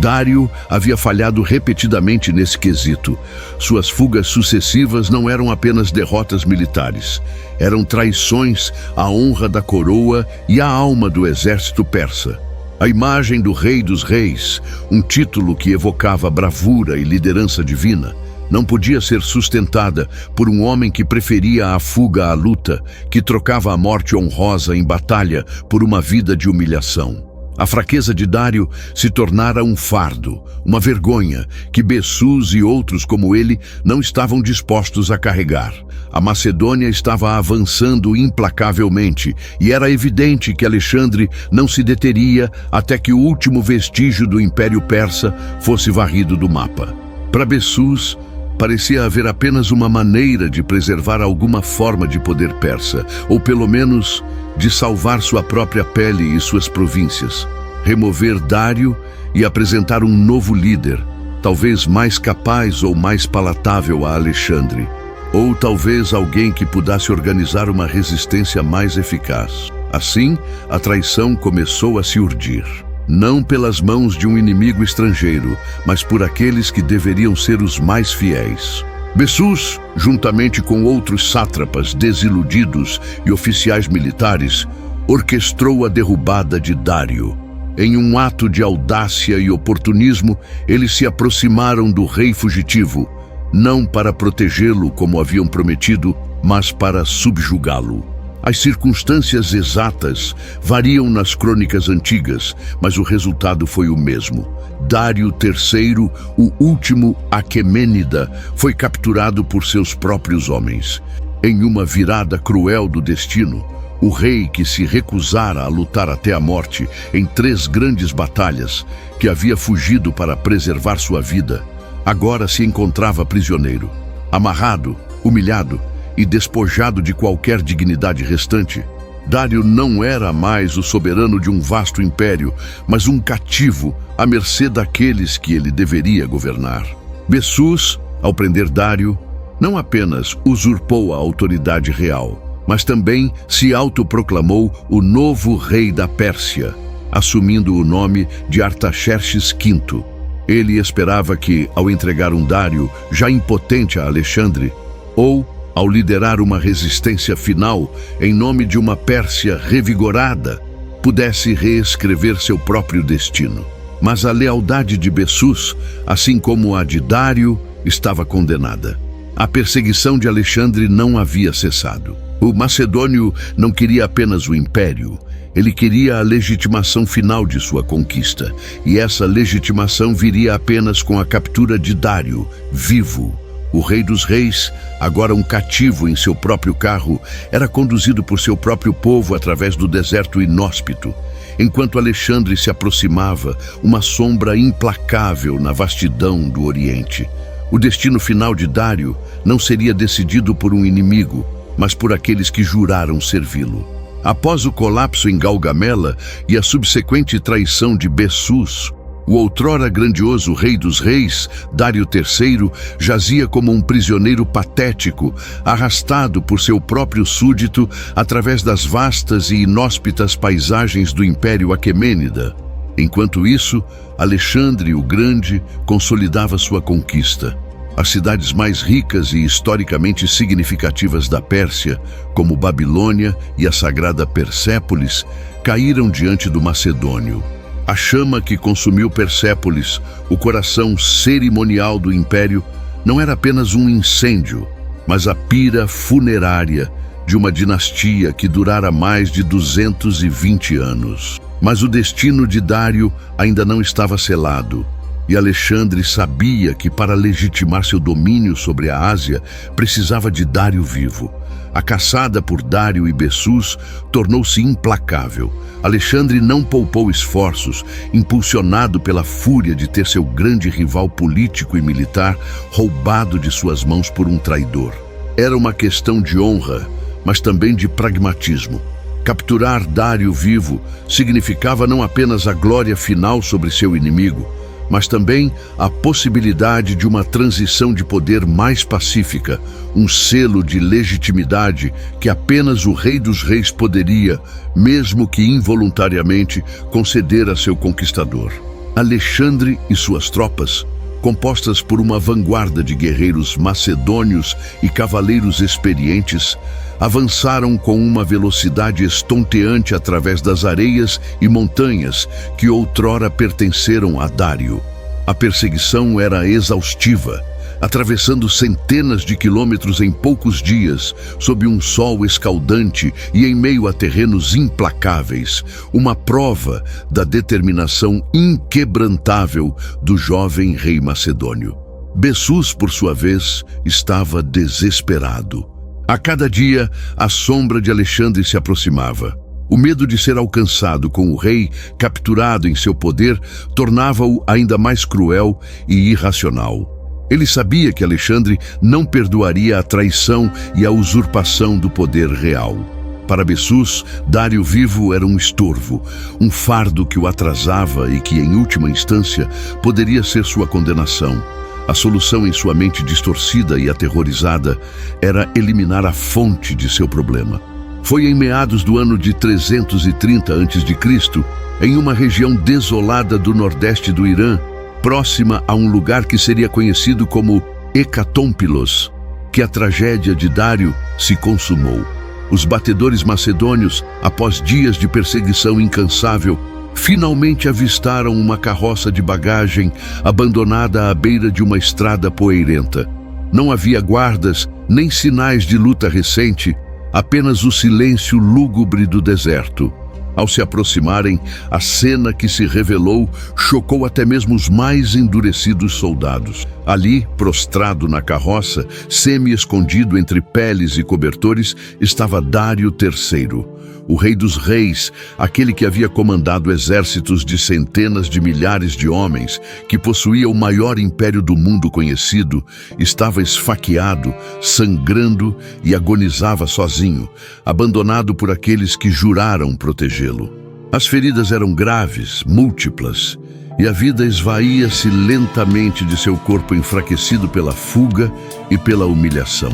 Dário havia falhado repetidamente nesse quesito. Suas fugas sucessivas não eram apenas derrotas militares. Eram traições à honra da coroa e à alma do exército persa. A imagem do Rei dos Reis, um título que evocava bravura e liderança divina, não podia ser sustentada por um homem que preferia a fuga à luta, que trocava a morte honrosa em batalha por uma vida de humilhação. A fraqueza de Dário se tornara um fardo, uma vergonha que Bessus e outros como ele não estavam dispostos a carregar. A Macedônia estava avançando implacavelmente e era evidente que Alexandre não se deteria até que o último vestígio do Império Persa fosse varrido do mapa. Para Bessus, Parecia haver apenas uma maneira de preservar alguma forma de poder persa, ou pelo menos de salvar sua própria pele e suas províncias. Remover Dário e apresentar um novo líder, talvez mais capaz ou mais palatável a Alexandre, ou talvez alguém que pudesse organizar uma resistência mais eficaz. Assim, a traição começou a se urdir. Não pelas mãos de um inimigo estrangeiro, mas por aqueles que deveriam ser os mais fiéis. Bessus, juntamente com outros sátrapas desiludidos e oficiais militares, orquestrou a derrubada de Dário. Em um ato de audácia e oportunismo, eles se aproximaram do rei fugitivo, não para protegê-lo como haviam prometido, mas para subjugá-lo. As circunstâncias exatas variam nas crônicas antigas, mas o resultado foi o mesmo. Dário III, o último Aquemênida, foi capturado por seus próprios homens. Em uma virada cruel do destino, o rei que se recusara a lutar até a morte em 3 grandes batalhas, que havia fugido para preservar sua vida, agora se encontrava prisioneiro, amarrado, humilhado e despojado de qualquer dignidade restante. Dário não era mais o soberano de um vasto império, mas um cativo à mercê daqueles que ele deveria governar. Bessus, ao prender Dário, não apenas usurpou a autoridade real, mas também se autoproclamou o novo rei da Pérsia, assumindo o nome de Artaxerxes V. Ele esperava que, ao entregar um Dário já impotente a Alexandre, ou ao liderar uma resistência final em nome de uma Pérsia revigorada, pudesse reescrever seu próprio destino. Mas a lealdade de Bessus, assim como a de Dário, estava condenada. A perseguição de Alexandre não havia cessado. O macedônio não queria apenas o império, ele queria a legitimação final de sua conquista, e essa legitimação viria apenas com a captura de Dário, vivo. O rei dos reis, agora um cativo em seu próprio carro, era conduzido por seu próprio povo através do deserto inóspito. Enquanto Alexandre se aproximava, uma sombra implacável na vastidão do Oriente. O destino final de Dário não seria decidido por um inimigo, mas por aqueles que juraram servi-lo. Após o colapso em Gaugamela e a subsequente traição de Bessus, o outrora grandioso rei dos reis, Dário III, jazia como um prisioneiro patético, arrastado por seu próprio súdito através das vastas e inóspitas paisagens do Império Aquemênida. Enquanto isso, Alexandre o Grande consolidava sua conquista. As cidades mais ricas e historicamente significativas da Pérsia, como Babilônia e a sagrada Persépolis, caíram diante do macedônio. A chama que consumiu Persépolis, o coração cerimonial do império, não era apenas um incêndio, mas a pira funerária de uma dinastia que durara mais de 220 anos. Mas o destino de Dário ainda não estava selado, e Alexandre sabia que para legitimar seu domínio sobre a Ásia, precisava de Dário vivo. A caçada por Dário e Bessus tornou-se implacável. Alexandre não poupou esforços, impulsionado pela fúria de ter seu grande rival político e militar roubado de suas mãos por um traidor. Era uma questão de honra, mas também de pragmatismo. Capturar Dário vivo significava não apenas a glória final sobre seu inimigo, mas também a possibilidade de uma transição de poder mais pacífica, um selo de legitimidade que apenas o rei dos reis poderia, mesmo que involuntariamente, conceder a seu conquistador. Alexandre e suas tropas, compostas por uma vanguarda de guerreiros macedônios e cavaleiros experientes, avançaram com uma velocidade estonteante através das areias e montanhas que outrora pertenceram a Dário. A perseguição era exaustiva, atravessando centenas de quilômetros em poucos dias, sob um sol escaldante e em meio a terrenos implacáveis, uma prova da determinação inquebrantável do jovem rei macedônio. Bessus, por sua vez, estava desesperado. A cada dia, a sombra de Alexandre se aproximava. O medo de ser alcançado com o rei capturado em seu poder tornava-o ainda mais cruel e irracional. Ele sabia que Alexandre não perdoaria a traição e a usurpação do poder real. Para Bessus, Dário vivo era um estorvo, um fardo que o atrasava e que, em última instância, poderia ser sua condenação. A solução em sua mente distorcida e aterrorizada era eliminar a fonte de seu problema. Foi em meados do ano de 330 a.C., em uma região desolada do nordeste do Irã, próxima a um lugar que seria conhecido como Hecatômpilos, que a tragédia de Dário se consumou. Os batedores macedônios, após dias de perseguição incansável, finalmente avistaram uma carroça de bagagem abandonada à beira de uma estrada poeirenta. Não havia guardas, nem sinais de luta recente, apenas o silêncio lúgubre do deserto. Ao se aproximarem, a cena que se revelou chocou até mesmo os mais endurecidos soldados. Ali, prostrado na carroça, semi-escondido entre peles e cobertores, estava Dário III, o rei dos reis, aquele que havia comandado exércitos de centenas de milhares de homens, que possuía o maior império do mundo conhecido, estava esfaqueado, sangrando e agonizava sozinho, abandonado por aqueles que juraram protegê-lo. As feridas eram graves, múltiplas, e a vida esvaía-se lentamente de seu corpo enfraquecido pela fuga e pela humilhação.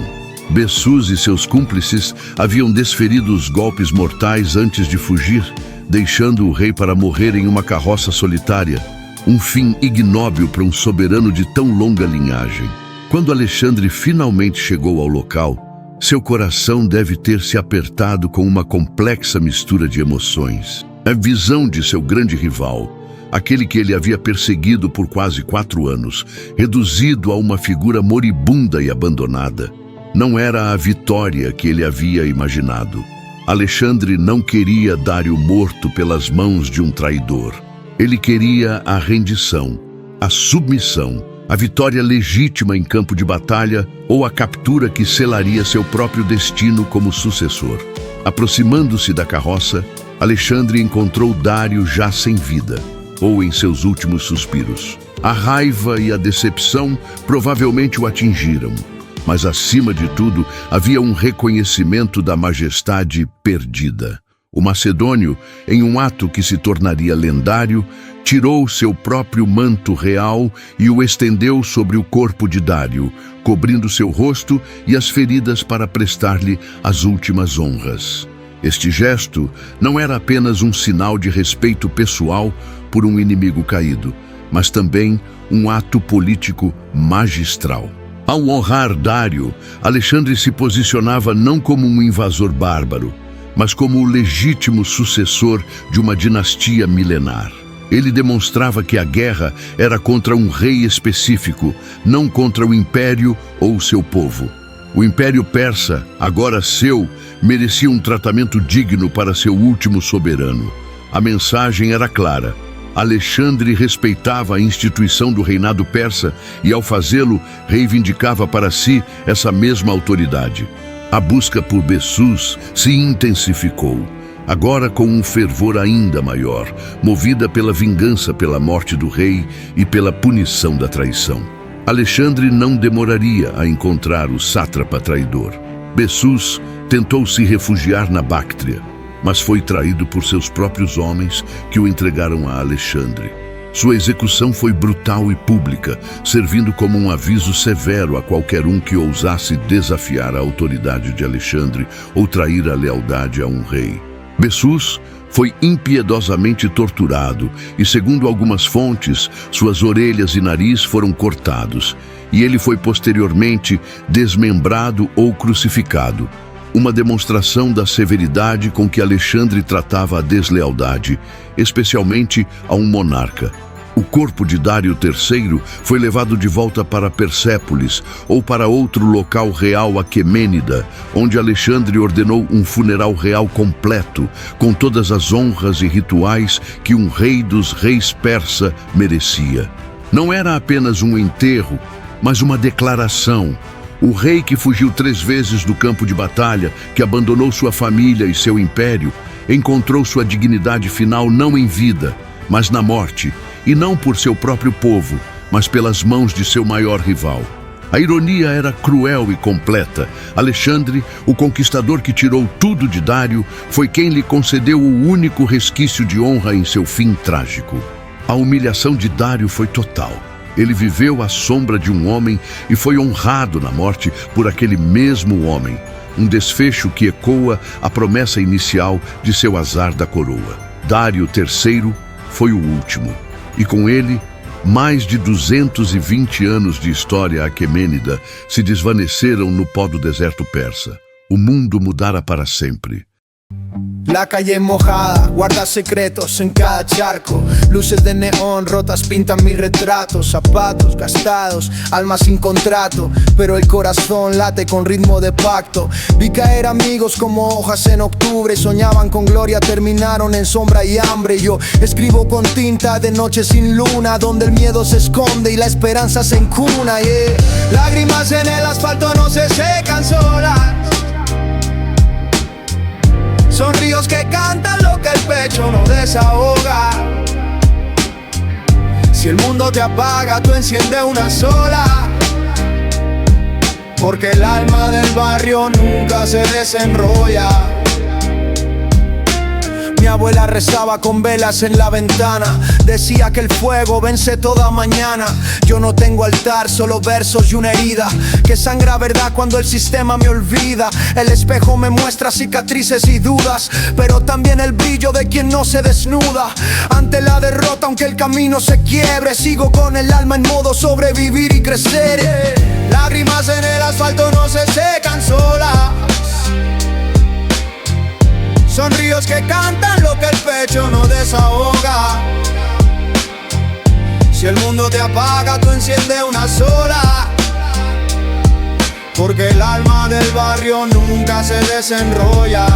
Bessus e seus cúmplices haviam desferido os golpes mortais antes de fugir, deixando o rei para morrer em uma carroça solitária, um fim ignóbil para um soberano de tão longa linhagem. Quando Alexandre finalmente chegou ao local, seu coração deve ter se apertado com uma complexa mistura de emoções. A visão de seu grande rival, aquele que ele havia perseguido por quase 4 anos, reduzido a uma figura moribunda e abandonada, não era a vitória que ele havia imaginado. Alexandre não queria Dário morto pelas mãos de um traidor. Ele queria a rendição, a submissão, a vitória legítima em campo de batalha ou a captura que selaria seu próprio destino como sucessor. Aproximando-se da carroça, Alexandre encontrou Dário já sem vida, ou em seus últimos suspiros. A raiva e a decepção provavelmente o atingiram. Mas, acima de tudo, havia um reconhecimento da majestade perdida. O macedônio, em um ato que se tornaria lendário, tirou seu próprio manto real e o estendeu sobre o corpo de Dário, cobrindo seu rosto e as feridas para prestar-lhe as últimas honras. Este gesto não era apenas um sinal de respeito pessoal por um inimigo caído, mas também um ato político magistral. Ao honrar Dário, Alexandre se posicionava não como um invasor bárbaro, mas como o legítimo sucessor de uma dinastia milenar. Ele demonstrava que a guerra era contra um rei específico, não contra o império ou seu povo. O Império Persa, agora seu, merecia um tratamento digno para seu último soberano. A mensagem era clara. Alexandre respeitava a instituição do reinado persa e, ao fazê-lo, reivindicava para si essa mesma autoridade. A busca por Bessus se intensificou, agora com um fervor ainda maior, movida pela vingança pela morte do rei e pela punição da traição. Alexandre não demoraria a encontrar o sátrapa traidor. Bessus tentou se refugiar na Báctria, mas foi traído por seus próprios homens que o entregaram a Alexandre. Sua execução foi brutal e pública, servindo como um aviso severo a qualquer um que ousasse desafiar a autoridade de Alexandre ou trair a lealdade a um rei. Bessus foi impiedosamente torturado e, segundo algumas fontes, suas orelhas e nariz foram cortados, e ele foi posteriormente desmembrado ou crucificado. Uma demonstração da severidade com que Alexandre tratava a deslealdade, especialmente a um monarca. O corpo de Dário III foi levado de volta para Persépolis ou para outro local real aquemênida, onde Alexandre ordenou um funeral real completo, com todas as honras e rituais que um rei dos reis persa merecia. Não era apenas um enterro, mas uma declaração. O rei que fugiu 3 vezes do campo de batalha, que abandonou sua família e seu império, encontrou sua dignidade final não em vida, mas na morte, e não por seu próprio povo, mas pelas mãos de seu maior rival. A ironia era cruel e completa. Alexandre, o conquistador que tirou tudo de Dário, foi quem lhe concedeu o único resquício de honra em seu fim trágico. A humilhação de Dário foi total. Ele viveu à sombra de um homem e foi honrado na morte por aquele mesmo homem. Um desfecho que ecoa a promessa inicial de seu azar da coroa. Dário III foi o último. E com ele, mais de 220 anos de história aquemênida se desvaneceram no pó do deserto persa. O mundo mudara para sempre. La calle mojada, guarda secretos en cada charco. Luces de neón rotas pintan mis retratos. Zapatos gastados, alma sin contrato, pero el corazón late con ritmo de pacto. Vi caer amigos como hojas en octubre. Soñaban con gloria, terminaron en sombra y hambre. Yo escribo con tinta de noche sin luna, donde el miedo se esconde y la esperanza se encuna, yeah. Lágrimas en el asfalto no se secan solas. Son ríos que cantan lo que el pecho no desahoga. Si el mundo te apaga, tú enciende una sola. Porque el alma del barrio nunca se desenrolla. Mi abuela rezaba con velas en la ventana. Decía que el fuego vence toda mañana. Yo no tengo altar, solo versos y una herida que sangra verdad cuando el sistema me olvida. El espejo me muestra cicatrices y dudas, pero también el brillo de quien no se desnuda. Ante la derrota, aunque el camino se quiebre, sigo con el alma en modo sobrevivir y crecer. Lágrimas en el asfalto no se secan solas. Son ríos que cantan lo que el pecho no desahoga. Si el mundo te apaga, tú enciende una sola. Porque el alma del barrio nunca se desenrolla.